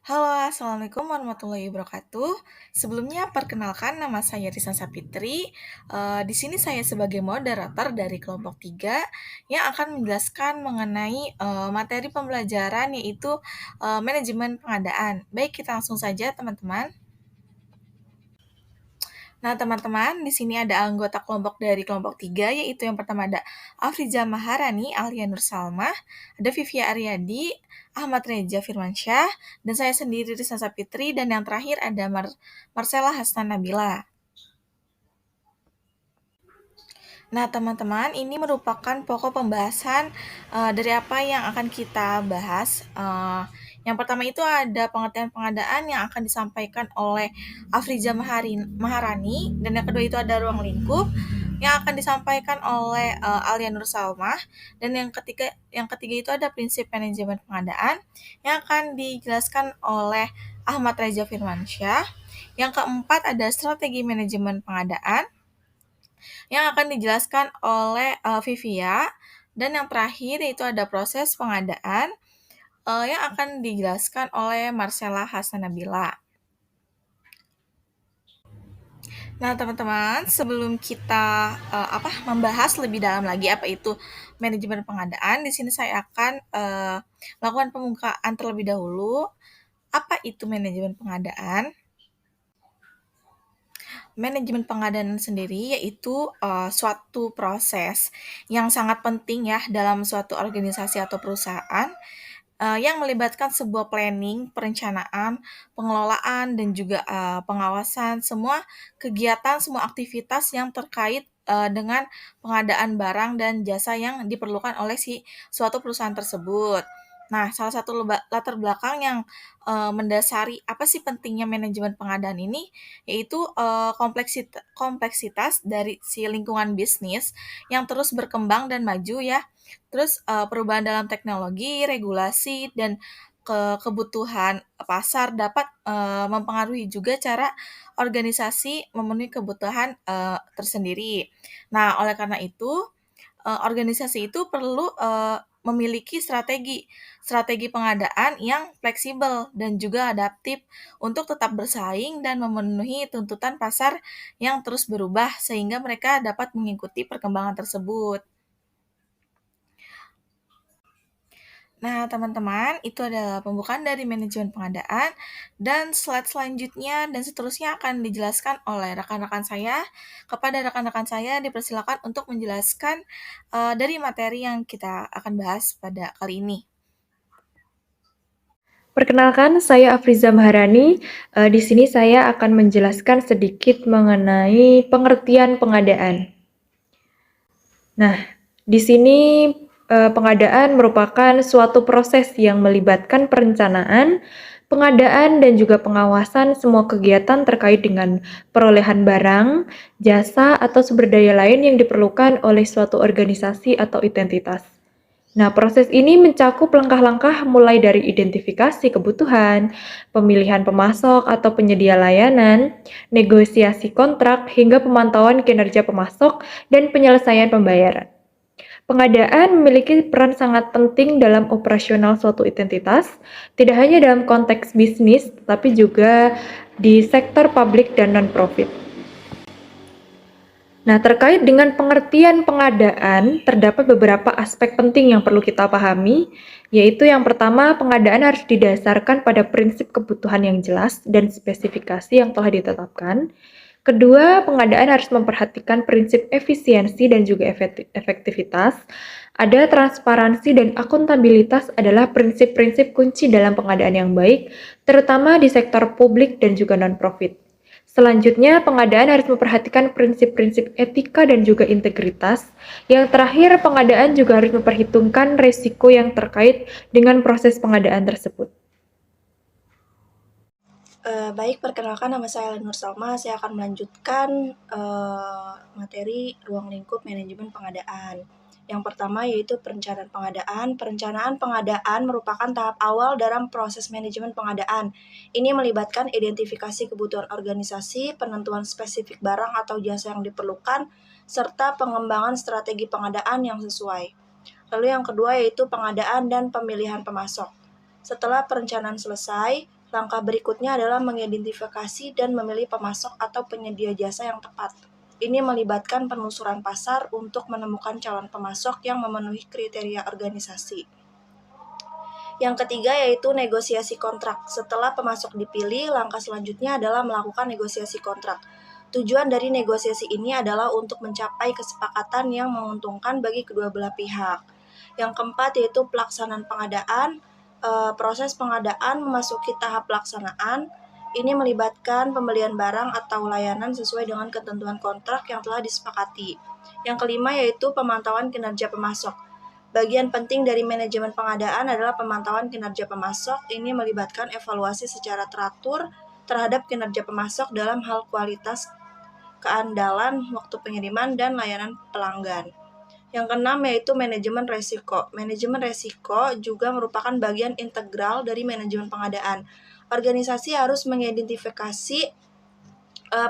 Halo, Assalamualaikum warahmatullahi wabarakatuh. Sebelumnya perkenalkan nama saya Risa Sapitri. Di sini saya sebagai moderator dari kelompok 3 yang akan menjelaskan mengenai materi pembelajaran yaitu manajemen pengadaan. Baik, kita langsung saja teman-teman. Nah, teman-teman, di sini ada anggota kelompok dari kelompok 3, yaitu yang pertama ada Afriza Maharani, Alia Nur Salmah, ada Vivia Aryadi, Ahmad Reza Firmansyah, dan saya sendiri Risa Sapitri, dan yang terakhir ada Marcella Hasna Nabila. Nah, teman-teman, ini merupakan pokok pembahasan dari apa yang akan kita bahas. Yang pertama itu ada pengertian pengadaan yang akan disampaikan oleh Afriza Maharani, dan yang kedua itu ada ruang lingkup yang akan disampaikan oleh Alia Nur Salmah, dan yang ketiga itu ada prinsip manajemen pengadaan yang akan dijelaskan oleh Ahmad Reza Firmansyah. Yang keempat ada strategi manajemen pengadaan yang akan dijelaskan oleh Vivia, dan yang terakhir itu ada proses pengadaan yang akan dijelaskan oleh Marcella Hasanabila. Nah, teman-teman, sebelum kita membahas lebih dalam lagi apa itu manajemen pengadaan, di sini saya akan melakukan pembukaan terlebih dahulu. Apa itu manajemen pengadaan? Manajemen pengadaan sendiri yaitu suatu proses yang sangat penting ya dalam suatu organisasi atau perusahaan yang melibatkan sebuah planning, perencanaan, pengelolaan, dan juga pengawasan semua kegiatan, semua aktivitas yang terkait dengan pengadaan barang dan jasa yang diperlukan oleh si suatu perusahaan tersebut. Nah, salah satu latar belakang yang mendasari apa sih pentingnya manajemen pengadaan ini, yaitu kompleksitas dari si lingkungan bisnis yang terus berkembang dan maju ya. Terus perubahan dalam teknologi, regulasi, dan kebutuhan pasar dapat mempengaruhi juga cara organisasi memenuhi kebutuhan tersendiri. Nah, oleh karena itu, organisasi itu perlu memiliki strategi pengadaan yang fleksibel dan juga adaptif untuk tetap bersaing dan memenuhi tuntutan pasar yang terus berubah sehingga mereka dapat mengikuti perkembangan tersebut. Nah, teman-teman, itu adalah pembukaan dari manajemen pengadaan, dan slide selanjutnya dan seterusnya akan dijelaskan oleh rekan-rekan saya. Kepada rekan-rekan saya, dipersilakan untuk menjelaskan dari materi yang kita akan bahas pada kali ini. Perkenalkan, saya Afriza Maharani. Di sini saya akan menjelaskan sedikit mengenai pengertian pengadaan. Nah, di sini pengadaan merupakan suatu proses yang melibatkan perencanaan, pengadaan, dan juga pengawasan semua kegiatan terkait dengan perolehan barang, jasa, atau sumber daya lain yang diperlukan oleh suatu organisasi atau identitas. Nah, proses ini mencakup langkah-langkah mulai dari identifikasi kebutuhan, pemilihan pemasok atau penyedia layanan, negosiasi kontrak, hingga pemantauan kinerja pemasok dan penyelesaian pembayaran. Pengadaan memiliki peran sangat penting dalam operasional suatu identitas, tidak hanya dalam konteks bisnis, tapi juga di sektor publik dan non-profit. Nah, terkait dengan pengertian pengadaan, terdapat beberapa aspek penting yang perlu kita pahami, yaitu yang pertama, pengadaan harus didasarkan pada prinsip kebutuhan yang jelas dan spesifikasi yang telah ditetapkan. Kedua, pengadaan harus memperhatikan prinsip efisiensi dan juga efektivitas. Ada transparansi dan akuntabilitas adalah prinsip-prinsip kunci dalam pengadaan yang baik, terutama di sektor publik dan juga non-profit. Selanjutnya, pengadaan harus memperhatikan prinsip-prinsip etika dan juga integritas. Yang terakhir, pengadaan juga harus memperhitungkan risiko yang terkait dengan proses pengadaan tersebut. Baik, perkenalkan nama saya Nur Salma. Saya akan melanjutkan materi ruang lingkup manajemen pengadaan. Yang pertama yaitu perencanaan pengadaan. Perencanaan pengadaan merupakan tahap awal dalam proses manajemen pengadaan. Ini melibatkan identifikasi kebutuhan organisasi, penentuan spesifik barang atau jasa yang diperlukan, serta pengembangan strategi pengadaan yang sesuai. Lalu yang kedua yaitu pengadaan dan pemilihan pemasok. Setelah perencanaan selesai, Langkah berikutnya adalah mengidentifikasi dan memilih pemasok atau penyedia jasa yang tepat. Ini melibatkan penelusuran pasar untuk menemukan calon pemasok yang memenuhi kriteria organisasi. Yang ketiga yaitu negosiasi kontrak. Setelah pemasok dipilih, langkah selanjutnya adalah melakukan negosiasi kontrak. Tujuan dari negosiasi ini adalah untuk mencapai kesepakatan yang menguntungkan bagi kedua belah pihak. Yang keempat yaitu pelaksanaan pengadaan. Proses pengadaan memasuki tahap pelaksanaan. Ini melibatkan pembelian barang atau layanan sesuai dengan ketentuan kontrak yang telah disepakati. Yang kelima yaitu pemantauan kinerja pemasok. Bagian penting dari manajemen pengadaan adalah pemantauan kinerja pemasok. Ini melibatkan evaluasi secara teratur terhadap kinerja pemasok dalam hal kualitas, keandalan, waktu pengiriman, dan layanan pelanggan. Yang keenam yaitu manajemen resiko. Manajemen resiko juga merupakan bagian integral dari manajemen pengadaan. Organisasi harus mengidentifikasi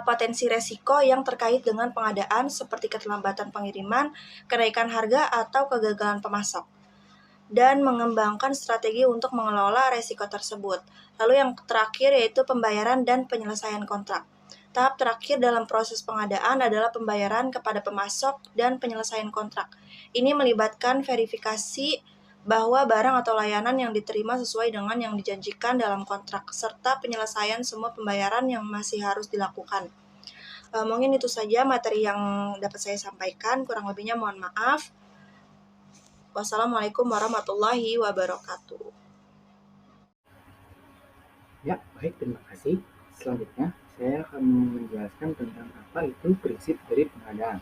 potensi resiko yang terkait dengan pengadaan seperti keterlambatan pengiriman, kenaikan harga, atau kegagalan pemasok, dan mengembangkan strategi untuk mengelola resiko tersebut. Lalu yang terakhir yaitu pembayaran dan penyelesaian kontrak. Tahap terakhir dalam proses pengadaan adalah pembayaran kepada pemasok dan penyelesaian kontrak. Ini melibatkan verifikasi bahwa barang atau layanan yang diterima sesuai dengan yang dijanjikan dalam kontrak, serta penyelesaian semua pembayaran yang masih harus dilakukan. Mungkin itu saja materi yang dapat saya sampaikan, kurang lebihnya mohon maaf. Wassalamualaikum warahmatullahi wabarakatuh. Ya, baik, terima kasih. Selanjutnya, saya akan menjelaskan tentang apa itu prinsip dari pengadaan.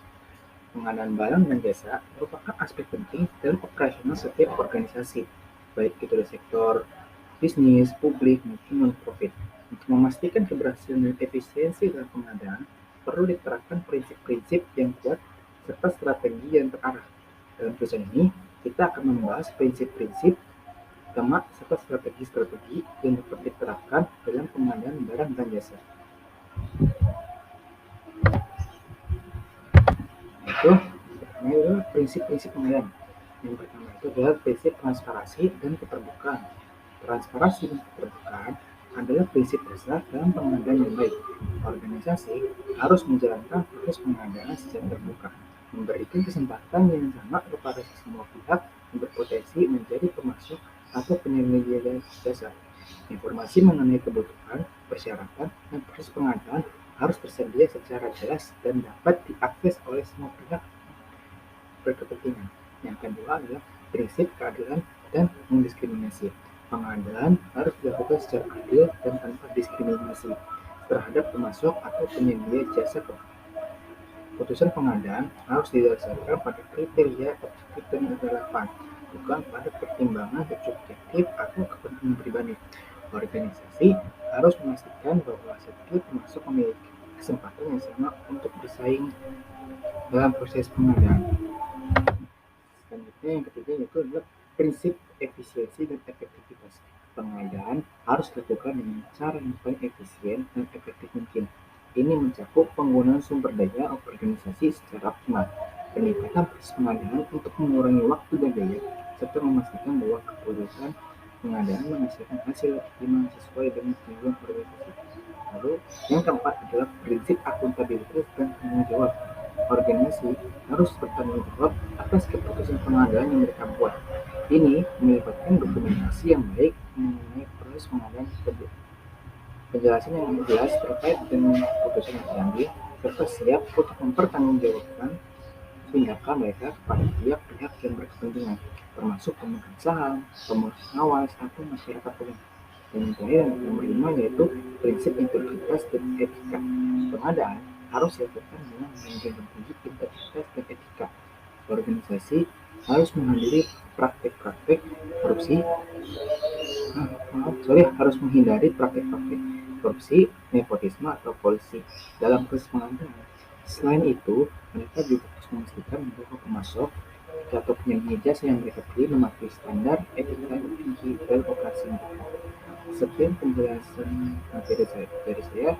Pengadaan barang dan jasa merupakan aspek penting dalam operasional setiap organisasi, baik itu di sektor bisnis, publik, maupun non-profit. Untuk memastikan keberhasilan dan efisiensi dalam pengadaan, perlu diterapkan prinsip-prinsip yang kuat serta strategi yang terarah. Dalam tulisan ini, kita akan membahas prinsip-prinsip utama serta strategi-strategi yang dapat diterapkan dalam pengadaan barang dan jasa. Itu pertama adalah prinsip-prinsip pengadaan. Yang pertama itu adalah prinsip transparansi dan keterbukaan. Transparansi dan keterbukaan adalah prinsip dasar dalam pengadaan yang baik. Organisasi harus menjalankan proses pengadaan secara terbuka, memberikan kesempatan yang sama kepada semua pihak yang berpotensi menjadi pemasok atau penyedia jasa. Informasi mengenai kebutuhan, persyaratan, dan proses pengadaan harus tersedia secara jelas dan dapat diakses oleh semua pihak berkepentingan. Yang kedua adalah prinsip keadilan dan non-diskriminasi. Pengadaan harus dilakukan secara adil dan tanpa diskriminasi terhadap pemasok atau penyedia jasa. Putusan pengadaan harus didasarkan pada kriteria objektif dan relevan, bukan pada pertimbangan subjektif atau kepentingan pribadi. Organisasi harus memastikan bahwa setiap pemasok memiliki kesempatan yang sama untuk bersaing dalam proses pengadaan. Selanjutnya yang ketiga yaitu adalah prinsip efisiensi dan efektivitas. Pengadaan harus dilakukan dengan cara yang paling efisien dan efektif mungkin. Ini mencakup penggunaan sumber daya organisasi secara optimal, peningkatan proses pengadaan untuk mengurangi waktu dan biaya, serta memastikan bahwa keputusan pengadaan menghasilkan hasil optimal sesuai dengan tujuan organisasi. Lalu yang keempat adalah prinsip akuntabilitas dan tanggung jawab. Organisasi harus bertanggung jawab atas keputusan pengadaan yang mereka buat. Ini melibatkan dokumentasi yang baik mengenai proses pengadaan tersebut, penjelasan yang jelas terkait dengan keputusan yang diambil, serta siap untuk mempertanggungjawabkan tindakan mereka kepada pihak-pihak yang berkepentingan, termasuk pemegang saham, pengawas, atau masyarakat umum. Dan yang terakhir yang nomor 5 yaitu prinsip integritas dan etika. Pengadaan harus dilakukan dengan menjunjung tinggi integritas dan etika. Organisasi harus harus menghindari praktik-praktik korupsi, nepotisme, atau kolusi dalam proses pengadaan. Selain itu, mereka juga harus memastikan bahwa pemasok atau penyedia jasa yang mereka pilih mematuhi standar etika yang tinggi dalam operasi mereka. Sekian penjelasan materi dari saya.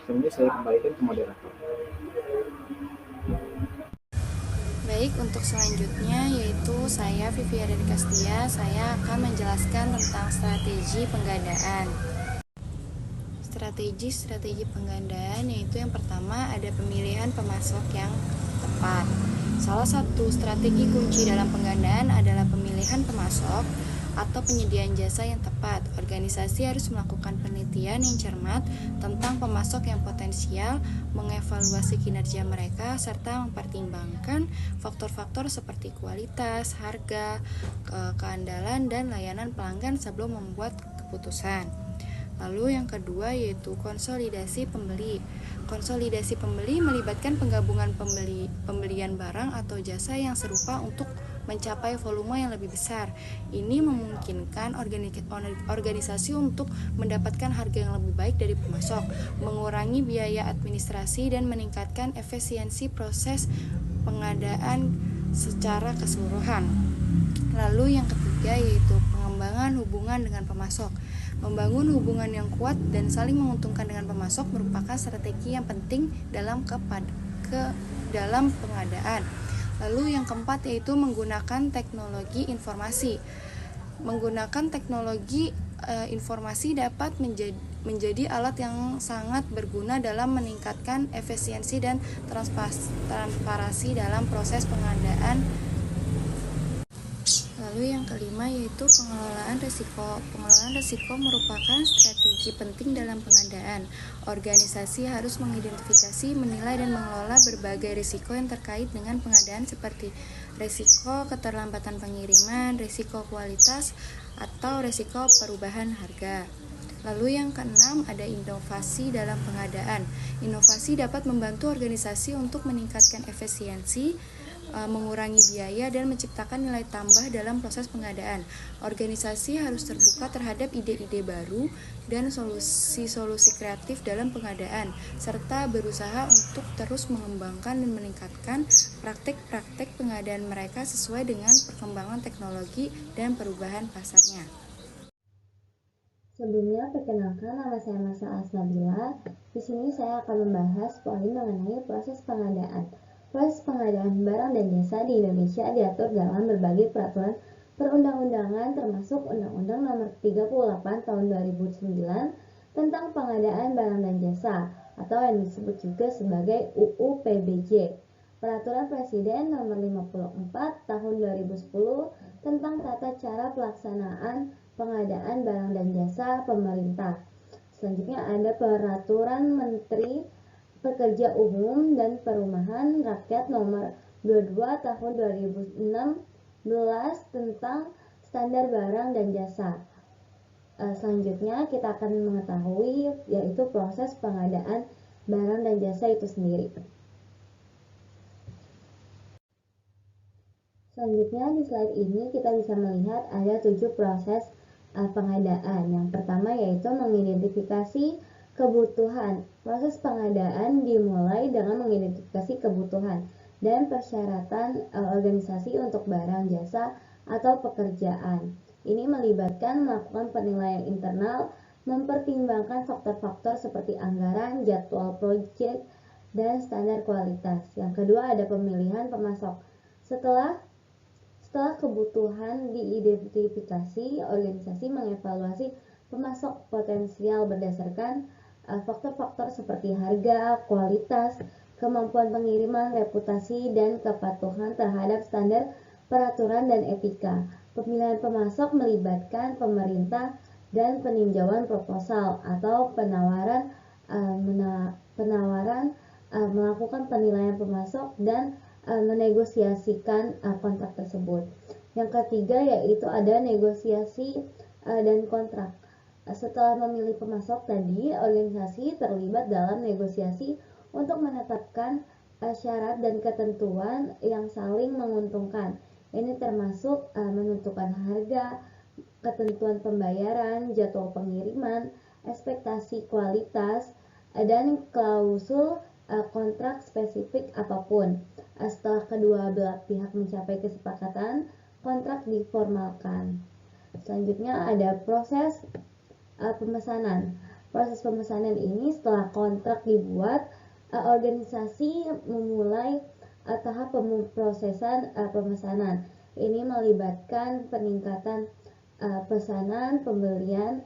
Selanjutnya saya kembalikan ke moderator. Baik, untuk selanjutnya yaitu saya Vivi Arin Kastia, saya akan menjelaskan tentang strategi penggandaan. Strategi penggandaan yaitu yang pertama ada pemilihan pemasok yang tepat. Salah satu strategi kunci dalam penggandaan adalah pemilihan pemasok atau penyediaan jasa yang tepat. Organisasi harus melakukan penelitian yang cermat tentang pemasok yang potensial, mengevaluasi kinerja mereka, serta mempertimbangkan faktor-faktor seperti kualitas, harga, keandalan, dan layanan pelanggan sebelum membuat keputusan. Lalu yang kedua yaitu konsolidasi pembeli. Konsolidasi pembeli melibatkan penggabungan pembelian barang atau jasa yang serupa untuk mencapai volume yang lebih besar. Ini memungkinkan organisasi untuk mendapatkan harga yang lebih baik dari pemasok, mengurangi biaya administrasi, dan meningkatkan efisiensi proses pengadaan secara keseluruhan. Lalu yang ketiga yaitu pengembangan hubungan dengan pemasok. Membangun hubungan yang kuat dan saling menguntungkan dengan pemasok merupakan strategi yang penting dalam pengadaan. Lalu yang keempat yaitu menggunakan teknologi informasi. Menggunakan teknologi informasi dapat menjadi alat yang sangat berguna dalam meningkatkan efisiensi dan transparansi dalam proses pengadaan. Lalu yang kelima yaitu pengelolaan risiko. Pengelolaan risiko merupakan strategi penting dalam pengadaan. Organisasi harus mengidentifikasi, menilai, dan mengelola berbagai risiko yang terkait dengan pengadaan seperti risiko keterlambatan pengiriman, risiko kualitas, atau risiko perubahan harga. Lalu yang keenam ada inovasi dalam pengadaan. Inovasi dapat membantu organisasi untuk meningkatkan efisiensi, mengurangi biaya, dan menciptakan nilai tambah dalam proses pengadaan. Organisasi harus terbuka terhadap ide-ide baru dan solusi-solusi kreatif dalam pengadaan, serta berusaha untuk terus mengembangkan dan meningkatkan praktek-praktek pengadaan mereka sesuai dengan perkembangan teknologi dan perubahan pasarnya. Sebelumnya, perkenalkan, nama saya Masa Asnabila. Di sini saya akan membahas poin mengenai proses pengadaan. Proses pengadaan barang dan jasa di Indonesia diatur dalam berbagai peraturan perundang-undangan termasuk Undang-Undang Nomor 38 Tahun 2009 tentang pengadaan barang dan jasa atau yang disebut juga sebagai UU PBJ. Peraturan Presiden Nomor 54 Tahun 2010 tentang tata cara pelaksanaan pengadaan barang dan jasa pemerintah. Selanjutnya ada Peraturan Menteri Pekerja Umum dan Perumahan Rakyat Nomor 22 Tahun 2016 tentang standar barang dan jasa. Selanjutnya kita akan mengetahui yaitu proses pengadaan barang dan jasa itu sendiri. Selanjutnya di slide ini kita bisa melihat ada 7 proses pengadaan. Yang pertama yaitu mengidentifikasi kebutuhan. Proses pengadaan dimulai dengan mengidentifikasi kebutuhan dan persyaratan organisasi untuk barang, jasa, atau pekerjaan. Ini melibatkan melakukan penilaian internal, mempertimbangkan faktor-faktor seperti anggaran, jadwal proyek, dan standar kualitas. Yang kedua ada pemilihan pemasok. Setelah kebutuhan diidentifikasi, organisasi mengevaluasi pemasok potensial berdasarkan faktor-faktor seperti harga, kualitas, kemampuan pengiriman, reputasi, dan kepatuhan terhadap standar peraturan dan etika. Pemilihan pemasok melibatkan pemerintah dan peninjauan proposal atau penawaran melakukan penilaian pemasok dan menegosiasikan kontrak tersebut. Yang ketiga yaitu ada negosiasi dan kontrak. Setelah memilih pemasok tadi, organisasi terlibat dalam negosiasi untuk menetapkan syarat dan ketentuan yang saling menguntungkan. Ini termasuk menentukan harga, ketentuan pembayaran, jadwal pengiriman, ekspektasi kualitas, dan klausul kontrak spesifik apapun. Setelah kedua belah pihak mencapai kesepakatan, kontrak diformalkan. Selanjutnya ada proses pemesanan. Proses pemesanan ini setelah kontrak dibuat, organisasi memulai tahap pemesanan. Ini melibatkan peningkatan pesanan, pembelian,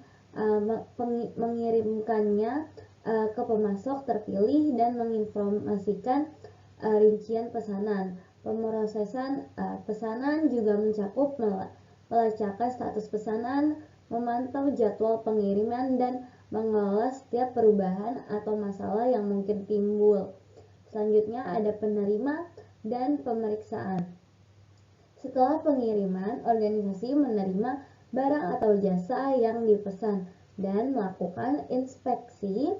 mengirimkannya ke pemasok terpilih dan menginformasikan rincian pesanan. Pemrosesan pesanan juga mencakup melacakkan status pesanan, memantau jadwal pengiriman, dan mengelola setiap perubahan atau masalah yang mungkin timbul. Selanjutnya ada penerima dan pemeriksaan. Setelah pengiriman, organisasi menerima barang atau jasa yang dipesan dan melakukan inspeksi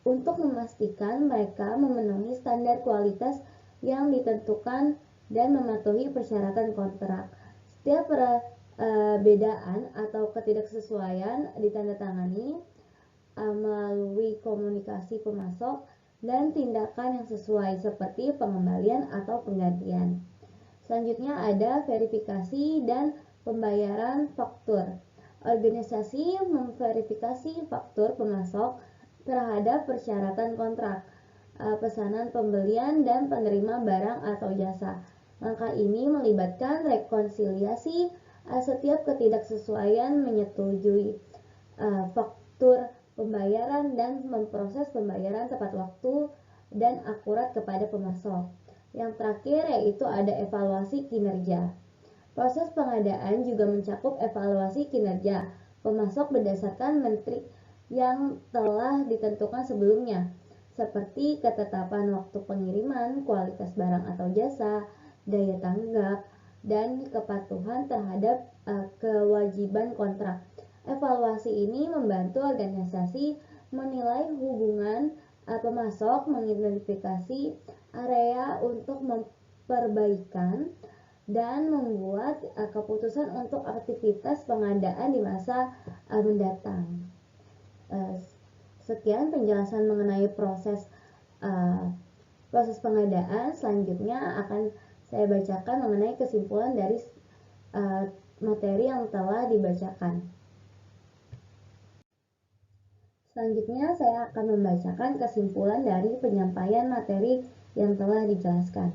untuk memastikan mereka memenuhi standar kualitas yang ditentukan dan mematuhi persyaratan kontrak. Setiap perbedaan atau ketidaksesuaian ditandatangani melalui komunikasi pemasok dan tindakan yang sesuai seperti pengembalian atau penggantian. Selanjutnya ada verifikasi dan pembayaran faktur. Organisasi memverifikasi faktur pemasok terhadap persyaratan kontrak, pesanan pembelian, dan penerima barang atau jasa. Langkah ini melibatkan rekonsiliasi setiap ketidaksesuaian, menyetujui faktur pembayaran, dan memproses pembayaran tepat waktu dan akurat kepada pemasok. Yang terakhir yaitu ada evaluasi kinerja. Proses pengadaan juga mencakup evaluasi kinerja pemasok berdasarkan menteri yang telah ditentukan sebelumnya, seperti ketetapan waktu pengiriman, kualitas barang atau jasa, daya tanggap, dan kepatuhan terhadap kewajiban kontrak. Evaluasi ini membantu organisasi menilai hubungan pemasok, mengidentifikasi area untuk memperbaikan, dan membuat keputusan untuk aktivitas pengadaan di masa mendatang. Sekian penjelasan mengenai proses pengadaan. Selanjutnya akan saya bacakan mengenai kesimpulan dari materi yang telah dibacakan. Selanjutnya saya akan membacakan kesimpulan dari penyampaian materi yang telah dijelaskan.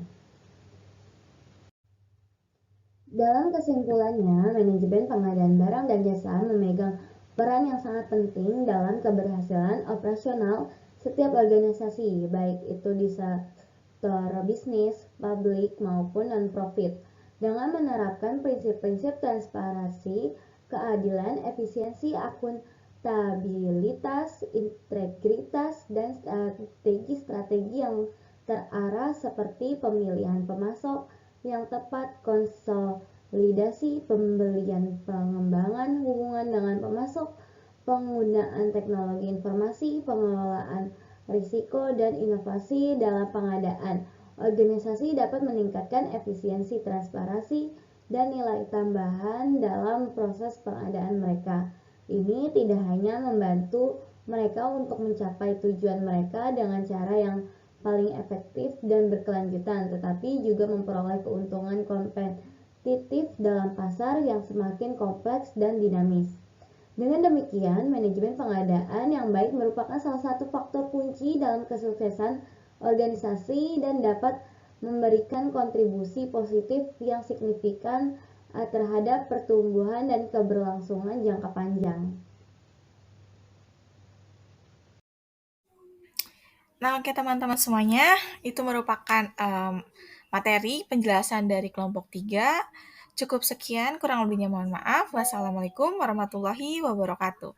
Dalam kesimpulannya, manajemen pengadaan barang dan jasa memegang peran yang sangat penting dalam keberhasilan operasional setiap organisasi, baik itu di sektor bisnis, publik, maupun non-profit. Dengan menerapkan prinsip-prinsip transparansi, keadilan, efisiensi, akuntabilitas, integritas, dan strategi-strategi yang terarah seperti pemilihan pemasok yang tepat, konsolidasi pembelian, pengembangan hubungan dengan pemasok, penggunaan teknologi informasi, pengelolaan risiko, dan inovasi dalam pengadaan. Organisasi dapat meningkatkan efisiensi, transparansi, dan nilai tambahan dalam proses pengadaan mereka. Ini tidak hanya membantu mereka untuk mencapai tujuan mereka dengan cara yang paling efektif dan berkelanjutan, tetapi juga memperoleh keuntungan kompetitif dalam pasar yang semakin kompleks dan dinamis. Dengan demikian, manajemen pengadaan yang baik merupakan salah satu faktor kunci dalam kesuksesan organisasi dan dapat memberikan kontribusi positif yang signifikan terhadap pertumbuhan dan keberlangsungan jangka panjang. Nah, oke teman-teman semuanya, itu merupakan materi penjelasan dari kelompok 3. Cukup sekian, kurang lebihnya mohon maaf. Wassalamualaikum warahmatullahi wabarakatuh.